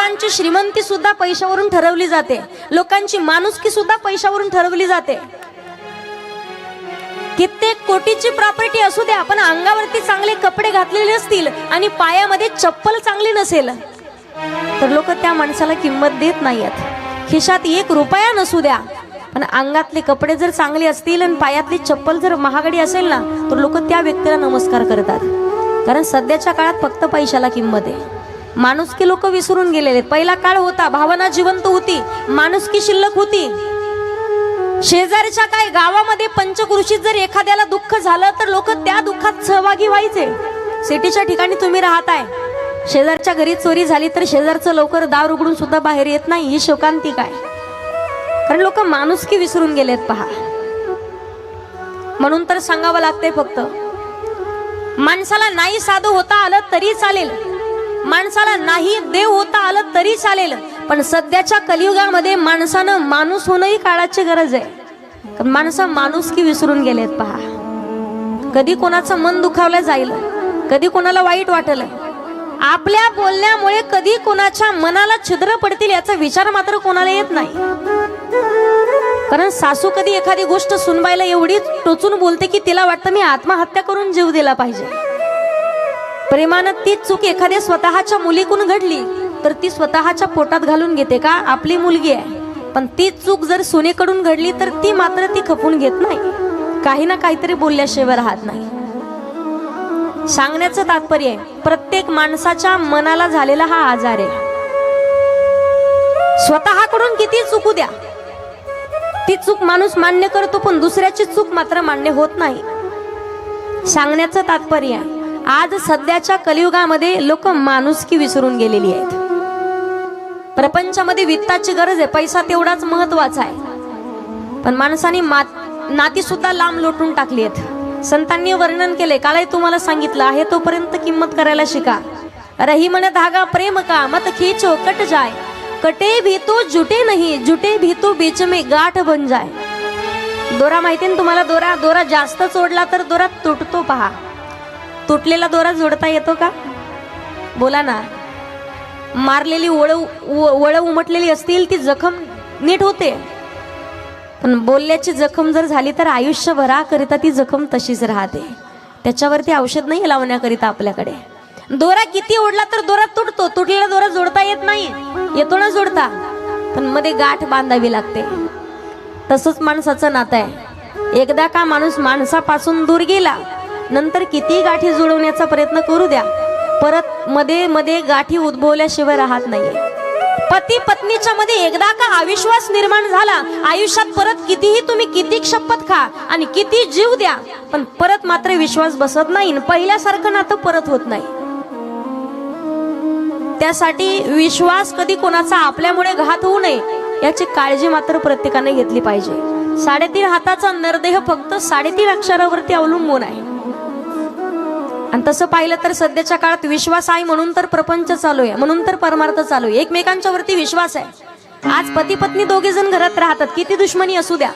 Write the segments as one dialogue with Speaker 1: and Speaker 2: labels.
Speaker 1: लोकांची श्रीमंती सुद्धा पैशावरून ठरवली जाते, लोकांची माणुसकी सुद्धा पैशावरून ठरवली जाते. कित्येक कोटीची प्रॉपर्टी असू द्या, पण अंगावरती चांगले कपडे घातलेले असतील आणि पायामध्ये चप्पल चांगली नसेल तर लोक त्या माणसाला किंमत देत नाहीत. खिशात 1 रुपया नसू द्या, पण अंगातले कपडे जर चांगले असतील आणि पायातली चप्पल जर महागडी असेल ना, तर लोक त्या व्यक्तीला नमस्कार करतात. कारण सध्याच्या काळात फक्त पैशाला किंमत आहे. माणुसकी लोक विसरून गेलेले. पहिला काळ होता, भावना जिवंत होती, माणुसकी शिल्लक होती. शेजारच्या काय गावामध्ये पंचक्रोशीत जर एखाद्याला दुःख झालं तर लोक त्या दुःखात सहभागी व्हायचे. सिटीच्या ठिकाणी तुम्ही राहताय, शेजारच्या घरी चोरी झाली तर शेजारचं लवकर दार उघडून सुद्धा बाहेर येत नाही. ही शोकांतिक आहे, कारण लोक माणुसकी विसरून गेलेत. पहा, म्हणून तर सांगावं लागतंय, फक्त माणसाला नाही साधू होता आलं तरी चालेल, माणसाला नाही देव होता आलं तरी चालेल, पण सध्याच्या कलियुगामध्ये माणसानं माणूस होणंही काळाची गरज आहे. कारण माणसं माणुसकी विसरून गेलेत. पहा, कधी कोणाचं मन दुखावलं जाईल, कधी कोणाला वाईट वाटलं, आपल्या बोलण्यामुळे कधी कोणाच्या मनाला छिद्र पडतील याचा विचार मात्र कोणाला येत नाही. कारण सासू कधी एखादी गोष्ट सुनबाईला एवढी टोचून बोलते की तिला वाटतं मी आत्महत्या करून जीव दिला पाहिजे. प्रेमानं तीच चूक एखाद्या स्वतःच्या मुलीकडून घडली तर ती स्वतःच्या पोटात घालून घेते का, आपली मुलगी आहे. पण तीच चूक जर सुनेकडून घडली तर ती मात्र ती खपून घेत नाही, काही ना काहीतरी बोलल्याशिवाय राहत नाही. सांगण्याचं तात्पर्य आहे, प्रत्येक माणसाच्या मनाला झालेला हा आजार आहे. स्वतःकडून किती चुकू द्या, ती चूक माणूस मान्य करतो, पण दुसऱ्याची चूक मात्र मान्य होत नाही. सांगण्याचं तात्पर्य आहे, आज सध्याच्या कलियुगामध्ये लोक माणुसकी विसरून गेलेली आहेत. प्रपंचामध्ये वित्ताची गरज आहे, पैसा तेवढाच महत्वाचा आहे, पण माणसाने नाती सुद्धा लांब लोटून टाकली आहेत. संतांनी वर्णन केले, कालही तुम्हाला सांगितलं आहे, तोपर्यंत किंमत करायला शिका. रही मन धागा प्रेम का मत खींचो कट जाए, कटे भी तो जुटे नहीं, जुटे भी तो बीच में गाठ बन जाए. दोरा माहिती ना तुम्हाला, दोरा जास्त चोडला तर दोरा तुटतो. पहा, तुटलेला दोरा जोडता येतो का? बोला ना. मारलेली वळ उमटलेली असतील ती जखम नीट होते, पण बोलल्याची जखम जर झाली तर आयुष्यभराकरिता ती जखम तशीच राहते. त्याच्यावरती औषध नाही लावण्याकरिता आपल्याकडे. दोरा किती ओढला तर दोरा तुटतो, तुटलेला दोरा जोडता येत नाही, येतो ना जोडता, पण मध्ये गाठ बांधावी लागते. तसंच माणसाचं नातं आहे. एकदा का माणूस माणसापासून दूर गेला, नंतर किती गाठी जुळवण्याचा प्रयत्न करू द्या, परत मध्ये मध्ये गाठी उद्भवल्याशिवाय राहत नाहीये. पती पत्नीच्या मध्ये एकदा का अविश्वास निर्माण झाला, आयुष्यात परत कितीही तुम्ही किती शपथ खा आणि किती जीव द्या, पण परत मात्र विश्वास बसत नाही. पहिल्यासारखं नातं परत होत नाही. त्यासाठी विश्वास कधी कोणाचा आपल्यामुळे घात होऊ नये याची काळजी मात्र प्रत्येकाने घेतली पाहिजे. 3.5 हाताचा नरदेह फक्त 3.5 अक्षरावरती अवलंबून आहे. आणि तसं पाहिलं तर सध्याच्या काळात विश्वास आहे म्हणून तर प्रपंच चालू आहे, म्हणून तर परमार्थ चालू आहे. एकमेकांच्या वरती विश्वास आहे. आज पती पत्नी दोघे जण घरात राहतात, किती दुश्मनी असू द्या,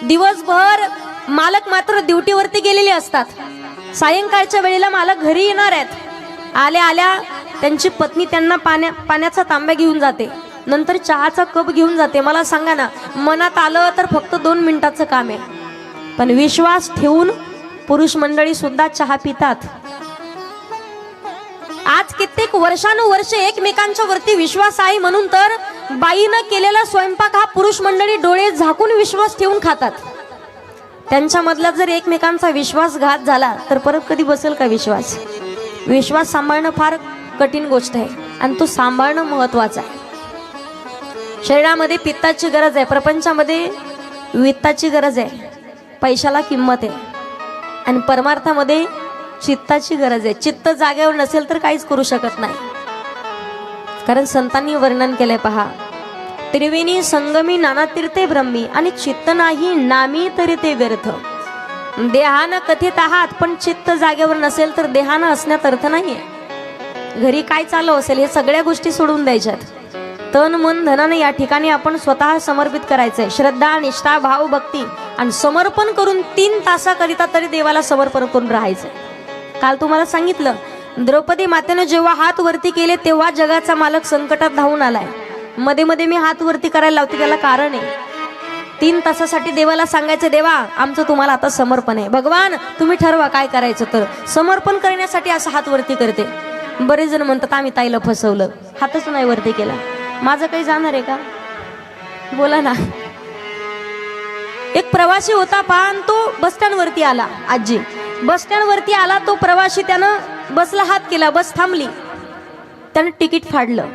Speaker 1: दिवसभर मालक मात्र ड्युटीवरती गेलेले असतात. सायंकाळच्या वेळेला मालक घरी येणार आहेत. आल्या आल्या त्यांची पत्नी त्यांना पाण्याचा तांब्या घेऊन जाते, नंतर चहाचा कप घेऊन जाते. मला सांगा ना, मनात आलं तर फक्त 2 मिनिटाचं काम आहे, पण विश्वास ठेवून पुरुष मंडळी सुद्धा चहा पितात. आज कित्येक वर्षानुवर्षे एकमेकांच्या वरती विश्वास आहे म्हणून तर बाईनं केलेला स्वयंपाक हा पुरुष मंडळी डोळे झाकून विश्वास ठेवून खातात. त्यांच्या मधला जर एकमेकांचा विश्वासघात झाला तर परत कधी बसेल का विश्वास? विश्वास सांभाळणं फार कठीण गोष्ट आहे आणि तो सांभाळणं महत्वाचं आहे. शरीरामध्ये पित्ताची गरज आहे, प्रपंचामध्ये वित्ताची गरज आहे, पैशाला किंमत आहे, आणि परमार्थामध्ये चित्ताची गरज आहे. चित्त जागेवर नसेल तर काहीच करू शकत नाही. कारण संतांनी वर्णन केलंय, पहा, त्रिवेणी संगमी नाना तीर्थे ब्रह्मी, आणि चित्त नाही नामी तरी ते व्यर्थ. देहानं कथित आहात, पण चित्त जागेवर नसेल तर देहानं असण्यात अर्थ नाहीये. घरी काय चालू असेल हे सगळ्या गोष्टी सोडून द्यायच्यात. तन मन धनाने या ठिकाणी आपण स्वतः समर्पित करायचंय. श्रद्धा, निष्ठा, भाव, भक्ती आणि समर्पण करून 3 तासाकरिता तरी देवाला समर्पण करून राहायचंय. काल तुम्हाला सांगितलं, द्रौपदी मातेनं जेव्हा हात वरती केले तेव्हा जगाचा मालक संकटात धावून आलाय. मध्ये मध्ये मी हात वरती करायला लावते, त्याला कारण आहे. 3 तासासाठी देवाला सांगायचं, देवा आमचं तुम्हाला आता समर्पण आहे, भगवान तुम्ही ठरवा काय करायचं. तर समर्पण करण्यासाठी असं हात वरती करते. बरेच जण म्हणतात आम्ही ताईला फसवलं, हातच नाही वरती केला. माझं काही जाणार आहे का? बोला ना. एक प्रवासी होता पान, तो बस स्टँड वरती आला. आजी बस स्टँड वरती आला, तो प्रवासी त्यानं बसला हात केला, बस थांबली. त्यानं तिकीट फाडलं,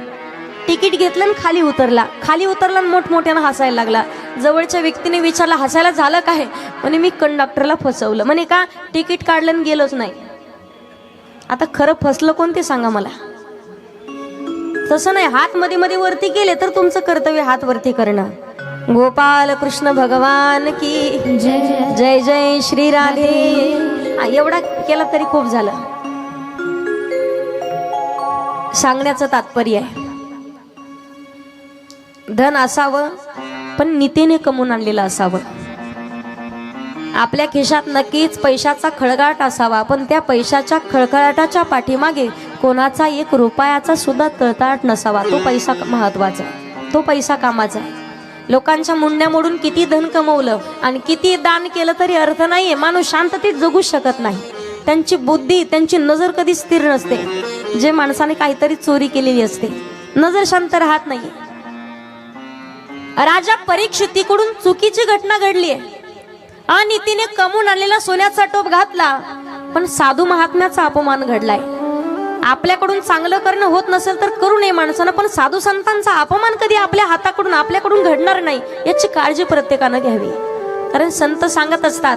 Speaker 1: तिकीट घेतलं आणि खाली उतरला. खाली उतरला आणि मोठमोठ्यानं हसायला लागला. जवळच्या व्यक्तीने विचारलं हसायला झालं काय? म्हणे मी कंडक्टरला फसवलं. म्हणे का? तिकीट काढलं आणि गेलोच नाही. आता खरं फसलं कोणते सांगा मला. तसं नाही, हात मध्ये मध्ये वरती केले तर तुमचं कर्तव्य हात वरती करणं. गोपाल कृष्ण भगवान की जय. जय जय श्री राधे. एवढा केला तरी खूप झालं. सांगण्याचं तात्पर्य आहे, धन असावं पण नीतीने कमवून आणलेलं असावं. आपल्या खिशात नक्कीच पैशाचा खळगाट असावा, पण त्या पैशाच्या खळखळाटाच्या पाठीमागे कोणाचा 1 रुपयाचा सुद्धा तळतळाट नसावा. तो पैसा महत्वाचा आहे, तो पैसा कामाचा आहे. लोकांच्या मुंड्या मोडून किती धन कमवलं आणि किती दान केलं तरी अर्थ नाहीये. माणूस शांततेत जगू शकत नाही. त्यांची बुद्धी, त्यांची नजर कधी स्थिर नसते. जे माणसाने काहीतरी चोरी केलेली असते, नजर शांत राहत नाही. राजा परीक्षितीकडून चुकीची घटना घडली आहे. अनितीने कमवून आणलेला सोन्याचा टोप घातला, पण साधू महात्म्याचा अपमान घडलाय. आपल्याकडून चांगलं करणं होत नसेल तर करू नये माणसानं, पण साधू संतांचा अपमान कधी आपल्या हाताकडून आपल्याकडून घडणार नाही याची काळजी प्रत्येकानं घ्यावी. कारण संत सांगत असतात,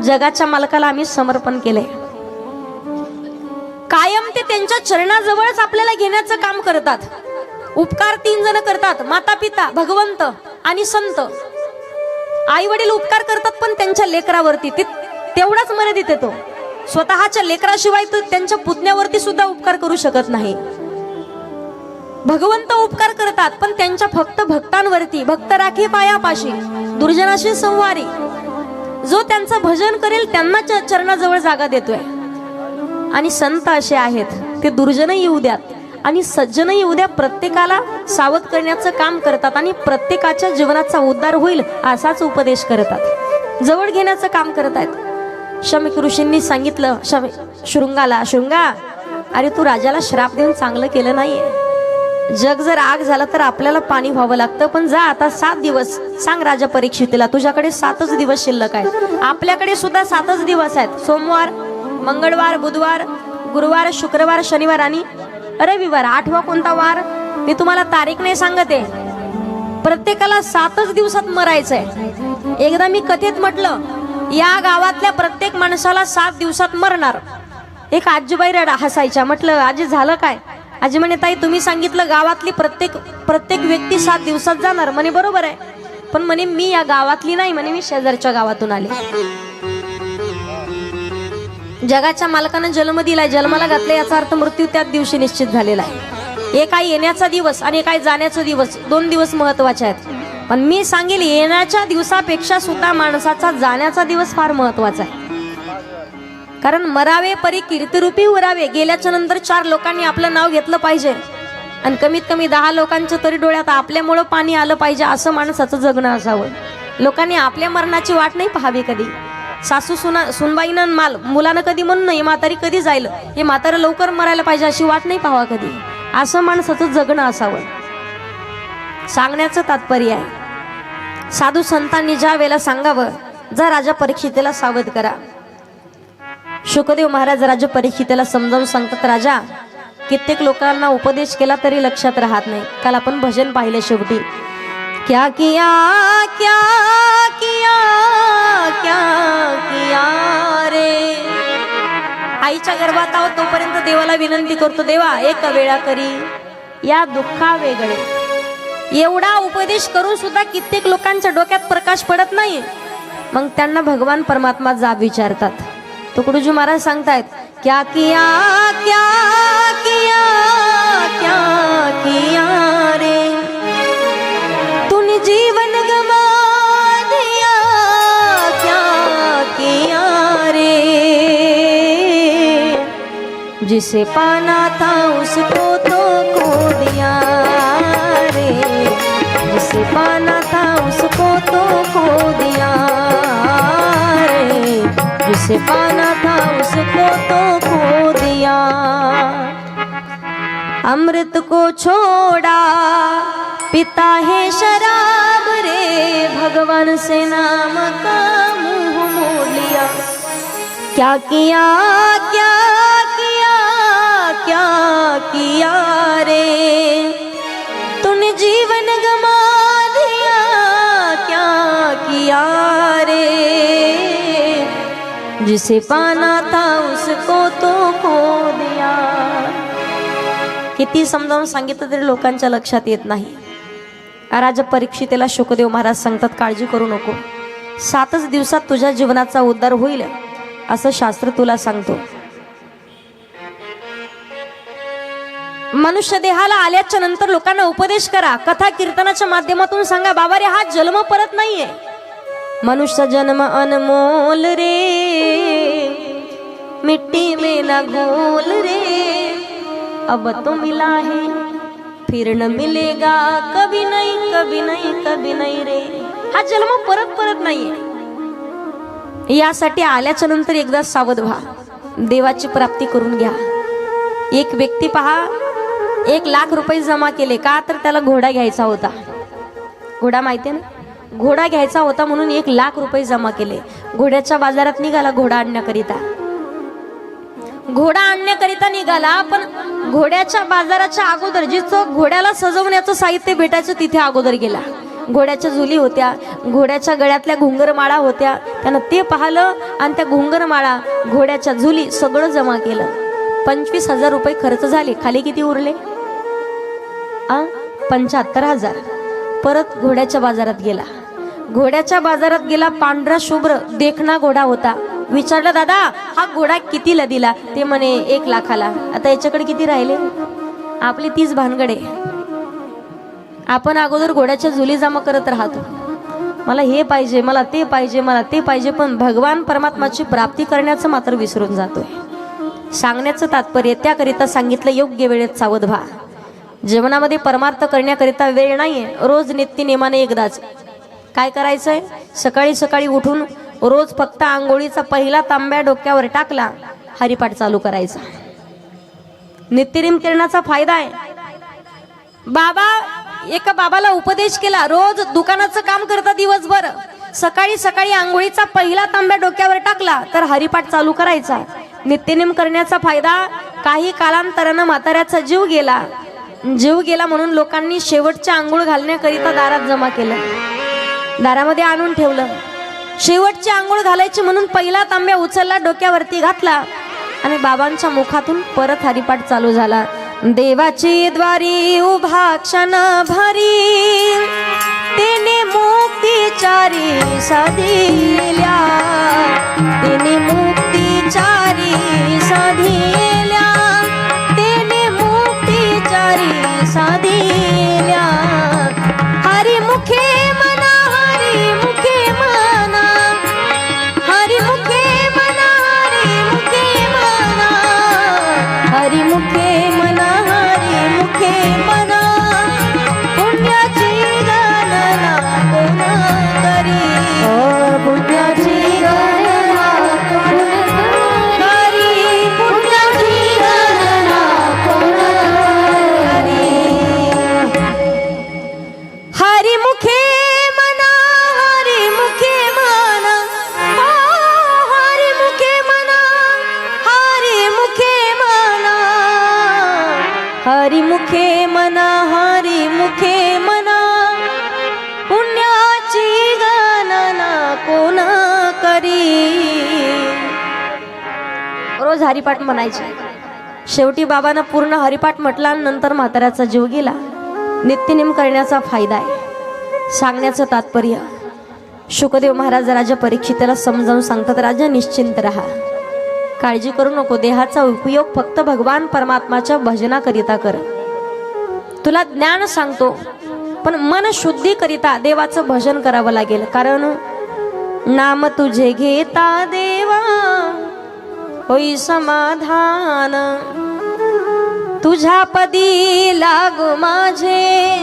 Speaker 1: जगाच्या मालकाला आम्ही समर्पण केलंय. कायम ते त्यांच्या चरणाजवळच आपल्याला घेण्याचं काम करतात. उपकार 3 जण करतात, माता पिता, भगवंत आणि संत. आई वडील उपकार करतात पण त्यांच्या लेकरावरती तेवढाच मर्यादित येतो. स्वतःच्या लेकराशिवाय तो त्यांच्या पुतण्यावरती सुद्धा उपकार करू शकत नाही. भगवंत उपकार करतात पण त्यांच्या फक्त भक्तांवरती. भक्त राखी पायापाशी, दुर्जनाशी संवारी. जो त्यांचं भजन करेल त्यांना चरणाजवळ जागा देतोय. आणि संत असे आहेत, ते दुर्जनही येऊ द्यात आणि सज्जनही येऊ द्या, प्रत्येकाला सावध करण्याचं काम करतात आणि प्रत्येकाच्या जीवनाचा उद्धार होईल असाच उपदेश करतात, जवळ घेण्याचं काम करतात. शमीक ऋषींनी सांगितलं शृंगाला, शृंगा अरे तू राजाला श्राप देऊन चांगलं केलं नाहीये. जग जर आग झालं तर आपल्याला पाणी व्हावं लागतं, पण जा आता 7 दिवस सांग राजा परीक्षितीला, तुझ्याकडे 7च दिवस शिल्लक आहेत. आपल्याकडे सुद्धा 7च दिवस आहेत. सोमवार, मंगळवार, बुधवार, गुरुवार, शुक्रवार, शनिवार आणि रविवार. 8वा कोणता वार मी तुम्हाला तारीख नाही सांगते. प्रत्येकाला 7च दिवसात मरायचंय. एकदा मी कथेत म्हटलं, या गावातल्या प्रत्येक माणसाला 7 दिवसात मरणार. एक आजीबाई रडा हसायच्या. म्हटलं आजी झालं काय? आजी म्हणे ताई तुम्ही सांगितलं गावातली प्रत्येक व्यक्ती 7 दिवसात जाणार. म्हणे बरोबर आहे, पण म्हणे मी या गावातली नाही, म्हणे मी शेजारच्या गावातून आले. जगाच्या मालकानं जन्म दिलाय, जन्माला घातले, याचा अर्थ मृत्यू त्याच दिवशी निश्चित झालेला आहे. एक आहे येण्याचा दिवस आणि एक आहे जाण्याचा दिवस. 2 दिवस महत्वाचे आहेत. पण मी सांगेल येण्याच्या दिवसापेक्षा सुद्धा माणसाचा जाण्याचा दिवस फार महत्वाचा आहे. कारण मरावे परी कीर्तिरूपी उरावे. गेल्याच्या नंतर 4 लोकांनी आपलं नाव घेतलं पाहिजे आणि कमीत कमी 10 लोकांच्या तरी डोळ्यात आपल्यामुळं पाणी आलं पाहिजे, असं माणसाचं जगणं असावं. लोकांनी आपल्या मरणाची वाट नाही पाहावी कधी. सासू सुनबाईनं मुलानं कधी म्हणून नाही म्हातारी कधी जाईल, हे म्हातारं लवकर मरायला पाहिजे अशी वाट नाही पाहावा कधी. असं माणसाचं जगणं असावं. सांगण्याचं तात्पर्य आहे, साधू संतांनी ज्या वेळेला सांगावं, जा राजा परीक्षितीला सावध करा. शुकदेव महाराज राजा परीक्षितीला समजावून सांगतात, राजा कित्येक लोकांना उपदेश केला तरी लक्षात राहत नाही. काल आपण भजन पाहिले शेवटी, क्या किया क्या किया क्या किया रे. आईच्या गर्भात आहोत तोपर्यंत देवाला विनंती करतो, देवा एक वेळा करी या दुःखा वेगळे. एवढा उपदेश करून सुद्धा कित्येक लोकांच्या डोक्यात प्रकाश पडत नाही. मग त्यांना भगवान परमात्मा जाब विचारतात. तुकडोजी महाराज सांगतायत, क्या किया क्या किया क्या किया रे, तूने जीवन गवा दिया क्या किया रे, जिसे पाना था उसको तो खो दिया रे, जिसे पाना था उसको तो खो दिया रे, जिसे पाना था उसको तो खो दिया। अमृत को छोड़ा पिता है शराब रे, भगवान से नाम का मुंह मोड़ लिया। क्या किया क्या किया क्या किया रे, तूने जीवन गमा दिया, क्या किया रे, जिसे पाना था उसको तो खो दिया। किती समजावून सांगितलं तरी लोकांच्या लक्षात येत नाही। राजा परीक्षितेला शुकदेव महाराज सांगतात, काळजी करू नको, 7च दिवसात तुझ्या जीवनाचा उद्धार होईल असं शास्त्र तुला सांगतो। मनुष्य देहाला आल्याच्या नंतर लोकांना उपदेश करा, कथा कीर्तनाच्या माध्यमातून सांगा, बाबा रे हा जन्म परत नाहीये, मनुष्य जन्म अनमोल रे, मिट्टी में ना घोल रे, अब तो मिला है फिर न मिलेगा, कभी नहीं कभी नहीं कभी नहीं रे, हा जन्म परत परत नाहीये। यासाठी आल्याच्या नंतर एकदा सावध व्हा, देवाची प्राप्ती करून घ्या। एक व्यक्ती पहा 1,00,000 रुपये जमा केले, का तर त्याला घोडा घ्यायचा होता। घोडा माहितीये ना, घोडा घ्यायचा होता म्हणून 1,00,000 रुपये जमा केले। घोड्याच्या बाजारात निघाला घोडा आणण्याकरिता, घोडा आणण्याकरिता निघाला, पण घोड्याच्या बाजाराच्या अगोदर जिथं घोड्याला सजवण्याचं साहित्य भेटायचं तिथे अगोदर गेला। घोड्याच्या झुली होत्या, घोड्याच्या गळ्यातल्या घुंगरमाळा होत्या, त्यानं ते पाहिलं आणि त्या घुंगरमाळा, घोड्याच्या झुली सगळं जमा केलं। 25,000 रुपये खर्च झाले, खाली किती उरले? 75,000। परत घोड्याच्या बाजारात गेला, घोड्याच्या बाजारात गेला, पांढरा शुभ्र देखणा घोडा होता। विचारलं, दादा हा घोडा कितीला दिला? ते म्हणे 1,00,000ला। आता याच्याकडे किती राहिले? आपली 30 भानगडे। आपण अगोदर घोड्याच्या झुली जमा करत राहतो, मला हे पाहिजे, मला ते पाहिजे, मला ते पाहिजे, पण भगवान परमात्माची प्राप्ती करण्याचं मात्र विसरून जातोय। सांगण्याचं तात्पर्य, त्याकरिता सांगितलं योग्य वेळेत सावध व्हा। जीवनामध्ये परमार्थ करण्याकरिता वेळ नाहीये, रोज नित्यनेमाने एकदाच काय करायचंय, सकाळी सकाळी उठून रोज फक्त आंघोळीचा पहिला तांब्या डोक्यावर टाकला, हरिपाठ चालू करायचा। नित्यनेम करण्याचा फायदा आहे। एका बाबाला उपदेश केला, रोज दुकानाचं काम करता दिवसभर, सकाळी सकाळी आंघोळीचा पहिला तांब्या डोक्यावर टाकला तर हरिपाठ चालू करायचा। नित्यनेम करण्याचा फायदा, काही कालांतरानं म्हाताऱ्याचा जीव गेला म्हणून लोकांनी शेवटच्या आंघोळ घालण्याकरिता दारात जमा केलं, दारामध्ये आणून ठेवलं। शेवटची आंघोळ घालायची म्हणून पहिला तांब्या उचलला, डोक्यावरती घातला आणि बाबांच्या मुखातून परत हरिपाठ चालू झाला। देवाची द्वारी उभा क्षण भारी, तेने मुक्तीचारी साधिल्या, तेने मुक्तीचारी साधिल्या, तेने मुक्तीचारी साधिल्या। हरी मुखे मना, हरी मुखे मना, हरी मुखे मना, हरी मुखे मना, हरी मुखे मना, हरी मुखे मना, पुण्याची गणना कोण करी, पुण्याची गणना कोण करी, पुण्याची गणना कोण करी। हरी मुखे मना, हरी मुखे मना, हरी मुखे मना, हरी मुखे मना, हरी मुखे मना, हरी मुखे मना, पुण्याची गणना कोण करी। रोज हरिपाठ म्हणायचे। शेवटी बाबांना पूर्ण हरिपाठ म्हटला, नंतर म्हाताऱ्याचा जीव गेला। नित्यनेम करण्याचा फायदा आहे, सांगण्याचं तात्पर्य। शुकदेव महाराज राजा परीक्षितेला समजावून सांगतात, राजा निश्चिंत राहा, काळजी करू नको, देहाचा उपयोग फक्त भगवान परमात्माच्या भजनाकरिता कर। तुला ज्ञान सांगतो, पण मन शुद्धीकरिता देवाचं भजन करावं लागेल, कारण नाम तुझे घेता देवा होई समाधान। तुझ्या पदी लागू माझे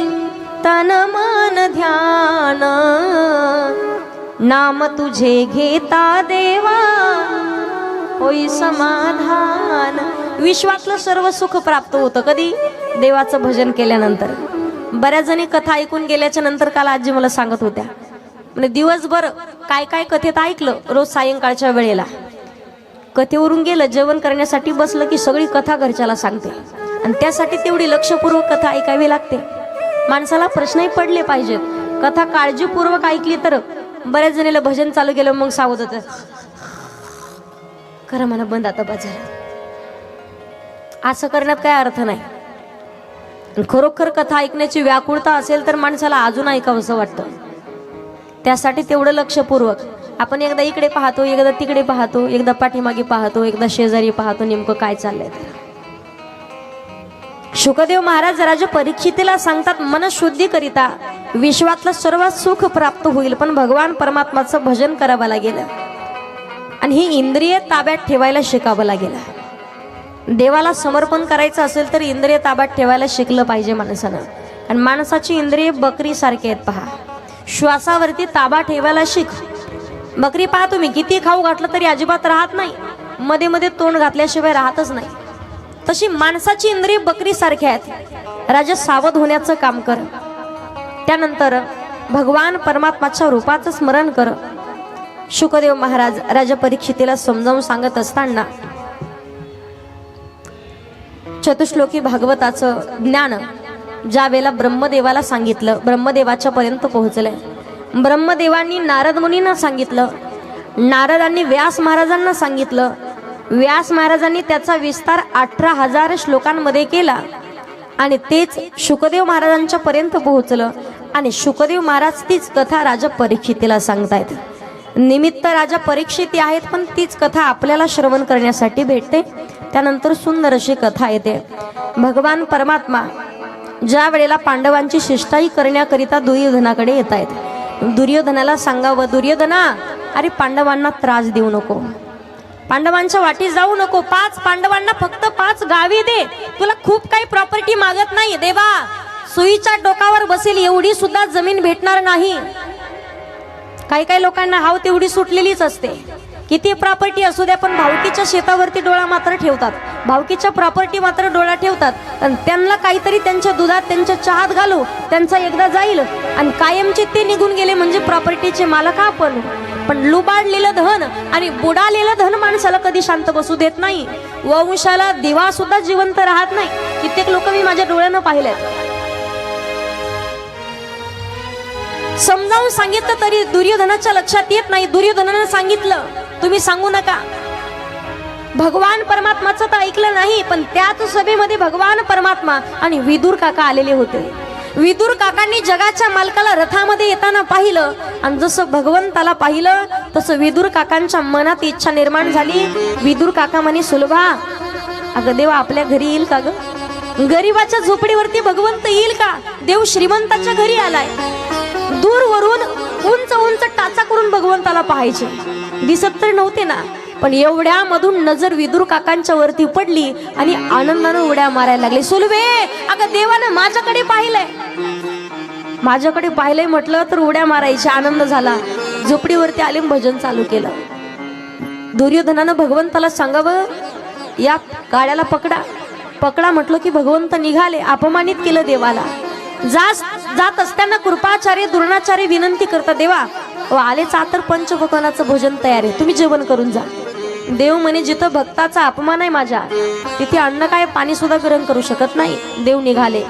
Speaker 1: तन मन ध्यान, नाम तुझे घेता देवा होई समाधान. विश्वातलं सर्व सुख प्राप्त होतं कधी? देवाचं भजन केल्यानंतर. बऱ्याच जणी कथा ऐकून गेल्याच्या नंतर काल आजी मला सांगत होत्या, म्हणजे दिवसभर काय काय कथेत ऐकलं, रोज सायंकाळच्या वेळेला कथेवरून गेलं, जेवण करण्यासाठी बसलं की सगळी कथा घरच्याला सांगते, आणि त्यासाठी तेवढी लक्षपूर्वक कथा ऐकावी लागते. माणसाला प्रश्नही पडले पाहिजेत. कथा काळजीपूर्वक ऐकली तर. बऱ्याच जणीला भजन चालू केलं मग सावध होतं, खरं म्हणा बंद आता बाजार. असं करण्यात काय अर्थ नाही. खरोखर कथा ऐकण्याची व्याकुळता असेल तर माणसाला अजून ऐकावंसं वाटतं. त्यासाठी तेवढं लक्षपूर्वक आपण एकदा इकडे पाहतो, एकदा तिकडे पाहतो, एकदा पाठीमागे पाहतो, एकदा शेजारी पाहतो, नेमकं काय चाललंय. शुकदेव महाराज राजा परीक्षितीला सांगतात, मनशुद्धी करिता विश्वातलं सर्व सुख प्राप्त होईल, पण भगवान परमात्माचं भजन करावं लागेल आणि ही इंद्रिय ताब्यात ठेवायला शिकावं लागेल. देवाला समर्पण करायचं असेल तर इंद्रिय ताब्यात ठेवायला शिकलं पाहिजे माणसानं. आणि माणसाची इंद्रिय बकरी सारखी आहेत पहा. श्वासावरती ताबा ठेवायला शिक. बकरी पहा तुम्ही, किती खाऊ घातलं तरी अजिबात राहत नाही, मध्ये मध्ये तोंड घातल्याशिवाय राहतच नाही. तशी माणसाची इंद्रिय बकरी सारखी आहेत. राजा सावध होण्याचं काम कर. त्यानंतर भगवान परमात्माच्या रूपाचं स्मरण कर. शुकदेव महाराज राजा परीक्षितीला समजावून सांगत असताना चतुश्लोकी भागवताचं ज्ञान ज्या वेळेला ब्रह्मदेवाला सांगितलं, ब्रह्मदेवाच्या पर्यंत पोहोचलंय. ब्रह्मदेवांनी नारद मुनींना सांगितलं, नारदांनी व्यास महाराजांना सांगितलं, व्यास महाराजांनी त्याचा विस्तार 18,000 श्लोकांमध्ये केला आणि तेच शुकदेव महाराजांच्या पर्यंत पोहोचलं. आणि शुकदेव महाराज तीच कथा राजा परीक्षितीला सांगतायत. निमित्त राजा परीक्षिती आहेत, पण तीच कथा आपल्याला श्रवण करण्यासाठी भेटते. त्यानंतर सुंदर अशी कथा येते. भगवान परमात्मा ज्या वेळेला पांडवांची शिष्टाई करण्याकरिता दुर्योधनाकडे येत आहेत. दुर्योधनाला सांगावं, दुर्योधना अरे पांडवांना त्रास देऊ नको, पांडवांच्या वाटी जाऊ नको, 5 पांडवांना फक्त 5 गावी दे, तुला खूप काही प्रॉपर्टी मागत नाही. देवा सुईच्या डोकावर बसेल एवढी सुद्धा जमीन भेटणार नाही. काही काही लोकांना हाव तेवढी सुटलेलीच असते. किती प्रॉपर्टी असू द्या, पण भावकीच्या शेतावरती डोळा मात्र ठेवतात, भावकीच्या प्रॉपर्टी मात्र डोळा ठेवतात. आणि त्यांना काहीतरी त्यांच्या दुधात त्यांच्या चहात घालू, त्यांचा एकदा जाईल आणि कायमचे ते निघून गेले म्हणजे प्रॉपर्टीचे मालक आपण. पण लुबाडलेलं धन आणि बुडालेलं धन माणसाला कधी शांत बसू देत नाही. वंशाला दिवा सुद्धा जिवंत राहत नाही. कित्येक लोक मी माझ्या डोळ्यानं पाहिलेत. समजावून सांगितलं तरी दुर्योधनाच्या लक्षात येत नाही. दुर्योधनानं सांगितलं तुम्ही सांगू नका. भगवान परमात्माचं तर ऐकलं नाही, पण त्याच सभेमध्ये भगवान परमात्मा आणि विदुर काका आलेले होते. विदुर काकांनी जगाच्या मालकाला रथामध्ये येताना पाहिलं आणि जसं भगवंताला पाहिलं तसं विदुर काकांच्या मनात इच्छा निर्माण झाली. विदुर काका म्हणे, सुलभा अगं देवा आपल्या घरी येईल का ग? गरीबाच्या झोपडीवरती भगवंत येईल का? देव श्रीमंताच्या घरी आलाय. दूरवरून उंच उंच टाचा करून भगवंताला पाहायचे, दिसत तर नव्हते ना. पण एवढ्या मधून नजर विदुर काकांच्या वरती पडली आणि आनंदाने उड्या मारायला लागले. सुलभे अगं देवानं माझ्याकडे पाहिलंय, माझ्याकडे पाहिलंय म्हटलं तर उड्या मारायची. आनंद झाला. झोपडीवरती आले, भजन चालू केलं. दुर्योधनानं भगवंताला सांगावं, या गाड्याला पकडा. पकडा म्हटलं की भगवंत निघाले. अपमानित केलं देवाला. जात असताना कृपाचार्य द्रोणाचार्य विनंती करता, देवा आलेच तर पंचभोजनाचं भोजन तयार आहे, तुम्ही जेवण करून जा. देव म्हणे, जिथं भक्ताचा अपमान आहे माझ्या, तिथे अन्न काय पाणी सुद्धा ग्रहण करू शकत नाही. देव निघाले.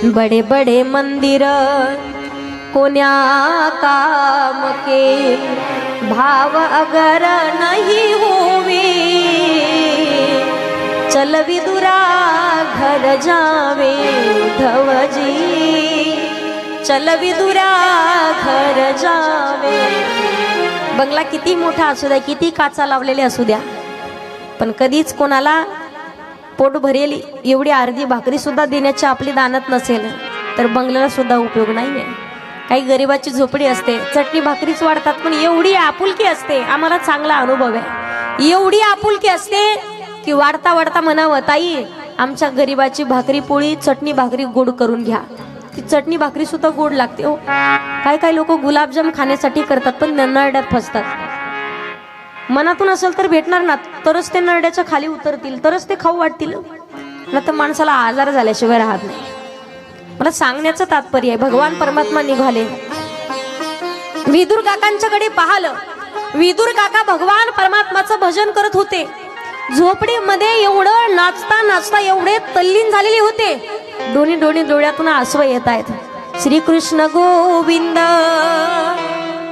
Speaker 1: बडे बडे मंदिर कोण्या काम के, भाव अगर नहीं होवे, चल विदुरा घर जावे उद्धवजी, चल विदुरा घर जावे. बंगला किती मोठा असू द्या, किती काचा लावलेले असू द्या, पण कधीच कोणाला पोट भरेल एवढी अर्धी भाकरी सुद्धा देण्याची आपली दानत नसेल तर बंगल्याला सुद्धा उपयोग नाहीये. काही गरिबाची झोपडी असते, चटणी भाकरीच वाढतात, पण एवढी आपुलकी असते. आम्हाला चांगला अनुभव आहे. एवढी आपुलकी असते की वाढता वाढता म्हणावं, ताई आमच्या गरीबाची भाकरी पोळी चटणी भाकरी गोड करून घ्या. ती चटणी भाकरी सुद्धा गोड लागते हो. काय काय लोक गुलाबजाम खाण्यासाठी करतात पण नरड्यात फसतात. मनातून असेल तर भेटणार ना, तरच ते नरड्याच्या खाली उतरतील, तरच ते खाऊ वाटतील, ना तर माणसाला आजार झाल्याशिवाय राहत नाही. मला सांगण्याचं तात्पर्य आहे, भगवान परमात्मा निघाले. विदुर काकांच्याकडे पाहिलं. विदुर काका भगवान परमात्माचं भजन करत होते. झोपडीमध्ये एवढं नाचता नाचता एवढे तल्लीन झालेले होते, दोन्ही डोळ्यातून आसव येत आहेत. श्रीकृष्ण गोविंद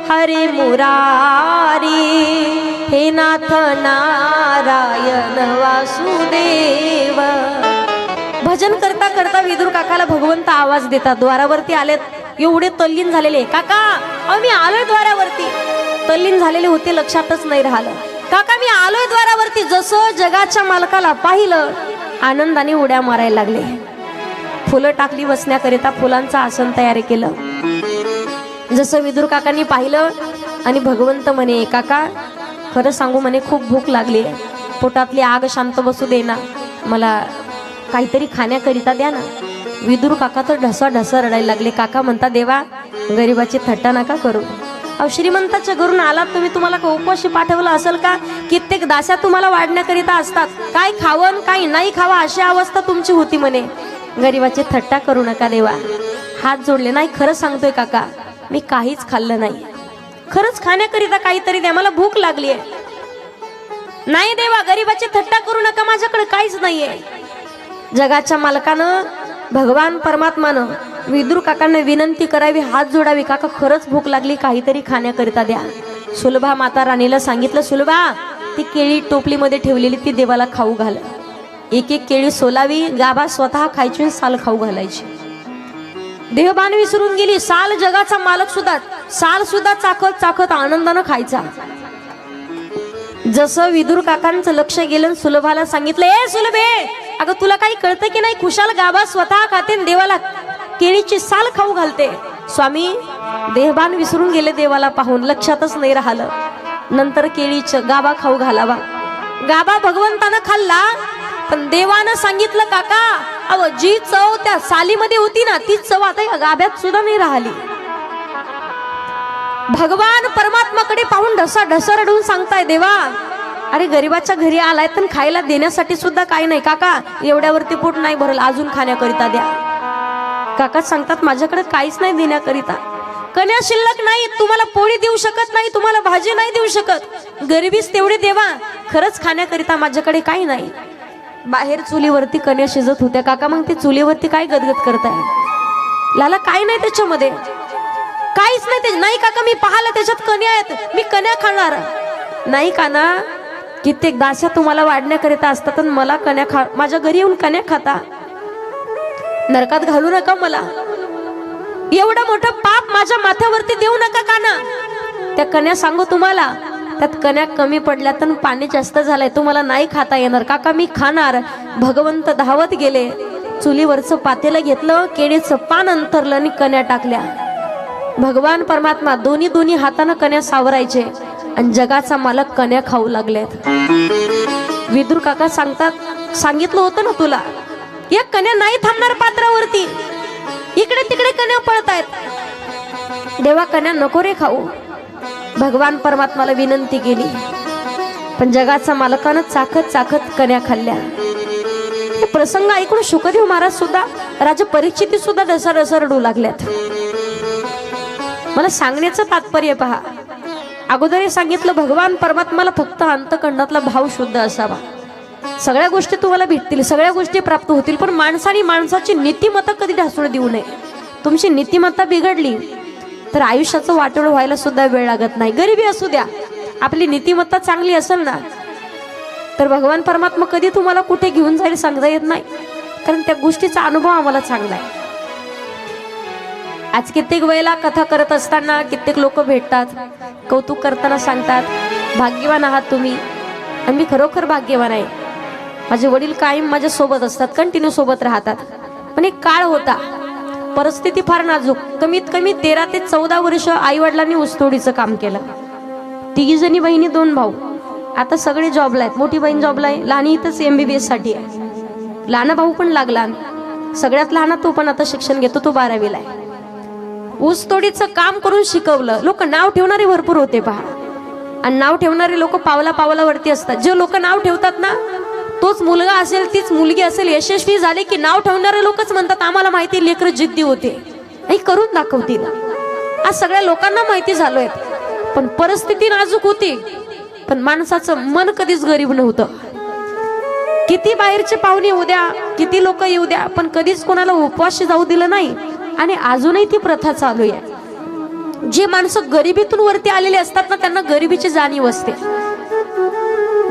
Speaker 1: हरे मुरारी, हे नाथ नारायण वासुदेव. भजन करता करता विदुर काकाला भगवंत आवाज देतात. द्वारावरती आलेत, एवढे तल्लीन झालेले. काका अहो मी आलोय द्वारावरती. तल्लीन झालेले होते, लक्षातच नाही राहिलं. काका मी आलोय द्वारावरती. जसं जगाच्या मालकाला पाहिलं, आनंदाने उड्या मारायला लागले. फुलं टाकली बसण्याकरिता, फुलांचं आसन तयार केलं. जसं विदुर काकांनी पाहिलं आणि भगवंत म्हणे, काका खरं सांगू म्हणे खूप भूक लागली, पोटातली आग शांत बसू दे ना, मला काहीतरी खाण्याकरिता द्या ना. विदुर काका तर ढसा रडायला लागले. काका म्हणता, देवा गरीबाची थट्टा नका करू. अहो श्रीमंताच्या घरून आलात तुम्ही, तुम्हाला का उपवाशी पाठवलं असेल का? कित्येक दास्या तुम्हाला वाढण्याकरिता असतात, काय खावं काय नाही खावा अशी अवस्था तुमची होती म्हणे. गरीबाची थट्टा करू नका देवा. हात जोडले. नाही खरं सांगतोय काका, मी काहीच खाल्लं नाही, खरंच खाण्याकरिता काहीतरी द्या, मला भूक लागली आहे. नाही देवा गरीबाची थट्टा करू नका, माझ्याकडे काहीच नाहीये. जगाच्या मालकानं भगवान परमात्मानं विदुर काकांना विनंती करावी, हात जोडावी, काका खरंच भूक लागली, काहीतरी खाण्याकरिता द्या. सुलभा माता राणीला सांगितलं, सुलभा ती केळी टोपलीमध्ये ठेवलेली ती देवाला खाऊ घाल. एक एक केळी सोलावी, गाभा स्वतः खायची, साल खाऊ घालायची. देहबान विसरून गेली. साल जगाचा मालक सुद्धा, साल सुद्धा चाखत चाखत आनंदानं खायचा. जसं विदुर काकांचं लक्ष गेलं, सुलभाला सांगितलं, ए सुलभे अगं तुला काही कळतं की नाही, खुशाल गाभा स्वतः खाते, देवाला केळीची साल खाऊ घालते. स्वामी देहबान विसरून गेले, देवाला पाहून लक्षातच नाही राहिलं. नंतर केळीचं गाभा खाऊ घालावा. गाभा भगवंतानं खाल्ला, पण देवानं सांगितलं, काका अव जी चव त्या सालीमध्ये होती ना, ती चव आता या गाभ्यात सुद्धा नाही राहिली. भगवान परमात्माकडे पाहून ढसा रडून सांगताय, देवा अरे गरीबाच्या घरी आलाय तर खायला देण्यासाठी सुद्धा काही नाही. काका एवढ्यावरती पोट नाही भरल, अजून खाण्याकरिता द्या. काका सांगतात, माझ्याकडे काहीच नाही देण्याकरिता, कन्या शिल्लक नाही, तुम्हाला पोळी देऊ शकत नाही, तुम्हाला भाजी नाही देऊ शकत, गरिबीच तेवढे देवा, खरंच खाण्याकरिता माझ्याकडे काही नाही. बाहेर चुलीवरती कन्या शिजत होत्या. काका मग ते चुलीवरती काय गदगद करताय? लाला काय नाही त्याच्यामध्ये, काहीच नाही. ते नाही काका मी पाहिलं त्याच्यात कन्या आहेत, मी कन्या खाणार नाही. काना कित्येक दास्या तुम्हाला वाढण्याकरिता असतात, मला कन्या खा, माझ्या घरी येऊन कन्या खाता, नरकात घालू नका मला. एवढं मोठं पाप माझ्या माथ्यावरती देऊ नका काना. त्या कन्या सांगू तुम्हाला, त्यात कन्या कमी पडल्या तर पाणी जास्त झालंय, तुम्हाला नाही खाता येणार. काका मी खाणार. भगवंत धावत गेले, चुलीवरचं पातेलं घेतलं, केळीचं पान अंतरलं आणि कन्या टाकल्या. भगवान परमात्मा दोन्ही हातानं कन्या सावरायचे आणि जगाचा मालक कन्या खाऊ लागलेत. विदुर काका सांगतात, सांगितलं होतं ना तुला, एक कन्या नाही थांबणार पात्रावरती, इकडे तिकडे कन्या पळतायत. देवा कन्या नको रे खाऊ. भगवान परमात्माला विनंती केली, पण जगाचा मालकानं चाखत चाखत कन्या खाल्ल्या. हे प्रसंग ऐकून शुकदेव महाराज सुद्धा, राजा परीक्षित सुद्धा ढसा रडू लागल्यात. मला सांगण्याचं तात्पर्य पहा, अगोदर सांगितलं भगवान परमात्माला फक्त अंतकरणातला भाव शुद्ध असावा. सगळ्या गोष्टी तुम्हाला भेटतील, सगळ्या गोष्टी प्राप्त होतील, पण माणसाने माणसाची नीतिमत्ता कधी ढासळू देऊ नये. तुमची नीतिमत्ता बिघडली तर आयुष्याचं वाटोळ व्हायला सुद्धा वेळ लागत नाही. गरिबी असू द्या, आपली नीतिमत्ता चांगली असेल ना तर भगवान परमात्मा कधी तुम्हाला कुठे घेऊन जाईल सांगता येत नाही, कारण त्या गोष्टीचा अनुभव आम्हाला चांगला आहे. आज कित्येक वेळेला कथा करत असताना कित्येक लोक भेटतात, कौतुक करताना सांगतात, भाग्यवान आहात तुम्ही. आणि मी खरोखर भाग्यवान आहे. माझे वडील कायम माझ्या सोबत असतात, कंटिन्यू सोबत राहतात. पण एक काळ होता, परिस्थिती फार नाजूक. कमीत कमी 13 ते 14 वर्ष आई वडिलांनी ऊसतोडीचं काम केलं. 3 जणी बहिणी, 2 भाऊ. आता सगळे जॉबला आहेत. मोठी बहीण जॉबला आहे, लहानी इथंच MBBS साठी आहे. लहान भाऊ पण लागला, सगळ्यात लहान तो पण आता शिक्षण घेतो, तो 12वीला आहे. ऊसतोडीचं काम करून शिकवलं. लोक नाव ठेवणारे भरपूर होते पहा, आणि नाव ठेवणारे लोक पावला पावलावरती असतात. जे लोक नाव ठेवतात ना, तोच मुलगा असेल तीच मुलगी असेल यशस्वी झाले की नाव ठेवणारे लोकच म्हणतात आम्हाला माहिती लेकरं जिद्दी होते, हे करून दाखवतील. आज सगळ्या लोकांना माहिती झालोय, पण परिस्थिती नाजूक होती. पण माणसाचं मन कधीच गरीब नव्हतं. किती बाहेरचे पाहुणे येऊ द्या, किती लोक येऊ द्या, पण कधीच कोणाला उपवाशी जाऊ दिलं नाही. आणि अजूनही ती प्रथा चालू आहे. जे माणसं गरिबीतून वरती आलेले असतात ना, त्यांना गरिबीची जाणीव असते.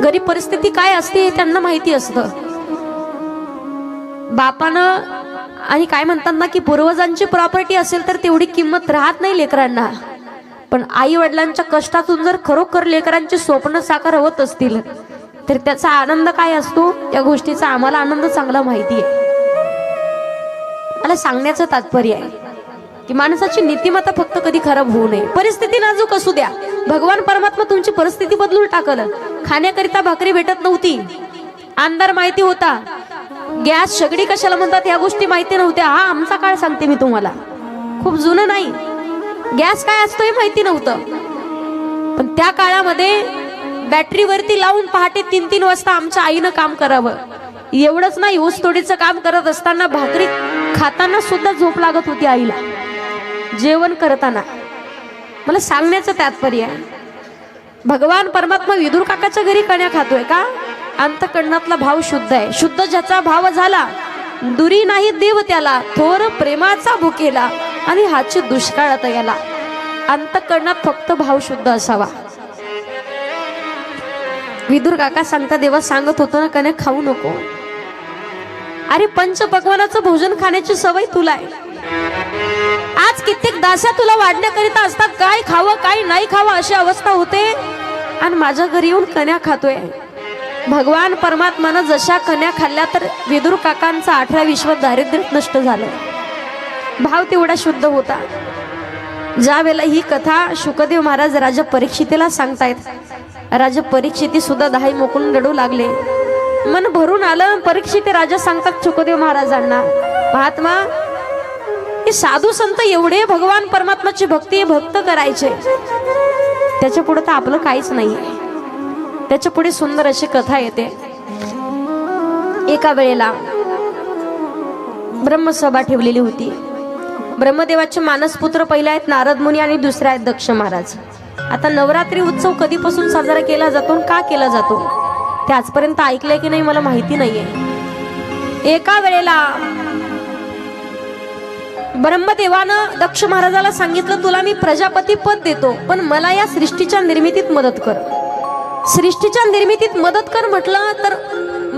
Speaker 1: गरीब परिस्थिती काय असते हे त्यांना माहिती असतं. बापानं आणि काय म्हणतात ना की पूर्वजांची प्रॉपर्टी असेल तर तेवढी किंमत राहत नाही लेकरांना. पण आई वडिलांच्या कष्टातून जर खरोखर लेकरांची स्वप्न साकार होत असतील तर त्याचा आनंद काय असतो, या गोष्टीचा आम्हाला आनंद चांगला माहिती आहे. मला सांगण्याचं तात्पर्य आहे की माणसाची नीतिमत्ता फक्त कधी खराब होऊ नये. परिस्थिती नाजूक असू द्या, भगवान परमात्मा तुमची परिस्थिती बदलून टाकलं. खाण्याकरिता भाकरी भेटत नव्हती, अंधार माहिती होता, गॅस शेगडी कशाला म्हणतात या गोष्टी माहिती नव्हत्या. हा आमचा काळ सांगते मी तुम्हाला, खूप जुनं नाही. गॅस काय असतो हे माहिती नव्हतं. पण त्या काळामध्ये बॅटरीवरती लावून पहाटे 3-3 वाजता आमच्या आईनं काम करावं. एवढंच नाही, ऊसतोडीचं काम करत असताना भाकरी खाताना सुद्धा झोप लागत होती आईला, जेवण करताना. मला सांगण्याचं तात्पर्य आहे, भगवान परमात्मा विदुर काकाच्या घरी कण्या खातोय का? अंतकरणातला भाव शुद्ध आहे. शुद्ध ज्याचा भाव झाला, दुरी नाही देव त्याला, थोर प्रेमाचा भुकेला आणि हाची दुष्काळात याला. अंतकरणात फक्त भाव शुद्ध असावा. विदुर काका सांगता देवा सांगत होतो ना, कण्या खाऊ नको. अरे पंचपक्वानाचं भोजन खाण्याची सवय तुला आहे. आज कित्येक दास्या तुला वाढण्याकरिता असतात, काय खावं काय नाही खावं अशी अवस्था होते, आणि माझ्या घरी येऊन कण्या खातोय. भगवान परमात्मानं जशा कण्या खाल्ल्या तर विदुर काकांचा 18 विश्व दारिद्र्य नष्ट झालं. भाव तेवढा शुद्ध होता. ज्या वेळेला ही कथा शुकदेव महाराज राजा परीक्षितीला सांगतायत, राजा परीक्षिती सुद्धा दाही मोकळून रडू लागले. मन भरून आलं. परीक्षिती राजा सांगतात शुकदेव महाराजांना, महात्मा हे साधू संत एवढे भगवान परमात्माची भक्ती भक्त करायचे, त्याच्या पुढे तर आपलं काहीच नाही. त्याच्या पुढे सुंदर अशी कथा येते. एका वेळेला ब्रह्मसभा ठेवलेली होती. ब्रह्मदेवाचे मानसपुत्र पहिले आहेत नारद मुनी आणि दुसरे आहेत दक्ष महाराज. आता नवरात्री उत्सव कधीपासून साजरा केला जातो, का केला जातो ते आजपर्यंत ऐकलंय की नाही मला माहिती नाहीये. एका वेळेला ब्रह्मदेवानं दक्ष महाराजाला सांगितलं, तुला मी प्रजापती पद देतो, पण मला या सृष्टीच्या निर्मितीत मदत कर. सृष्टीच्या निर्मितीत मदत कर म्हटलं तर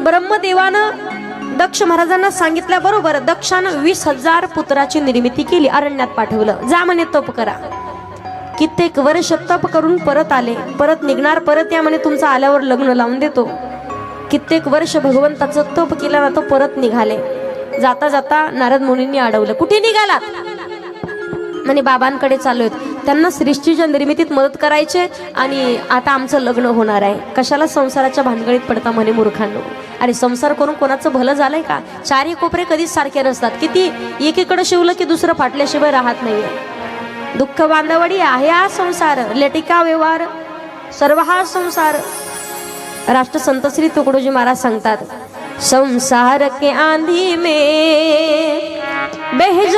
Speaker 1: ब्रह्मदेवानं दक्ष महाराजांना सांगितल्याबरोबर दक्षानं 20,000 पुत्राची निर्मिती केली, अरण्यात पाठवलं. जा म्हणे तप करा. कित्येक वर्ष तप करून परत आले. परत निघणार, परत या म्हणे तुमचं आल्यावर लग्न लावून देतो. कित्येक वर्ष भगवंताचं तप केल्यानंतर परत निघाले. जाता जाता नारद मुनींनी अडवलं, कुठे निघालात? म्हणे बाबांकडे चालू आहेत, त्यांना सृष्टीच्या निर्मितीत मदत करायचे आणि आता आमचं लग्न होणार आहे. कशाला संसाराच्या भानगडीत पडता म्हणे मूर्खांनो. अरे संसार करून कोणाचं भलं झालंय का? चारी कोपरे कधीच सारखे नसतात. किती एकीकडे शिवलं की दुसरं फाटल्याशिवाय राहत नाहीये. दुःख बांधवडी आहे हा संसार, लेटिका व्यवहार सर्व हा संसार. राष्ट्रसंत श्री तुकडोजी महाराज सांगतात, संसार के आंधी में बह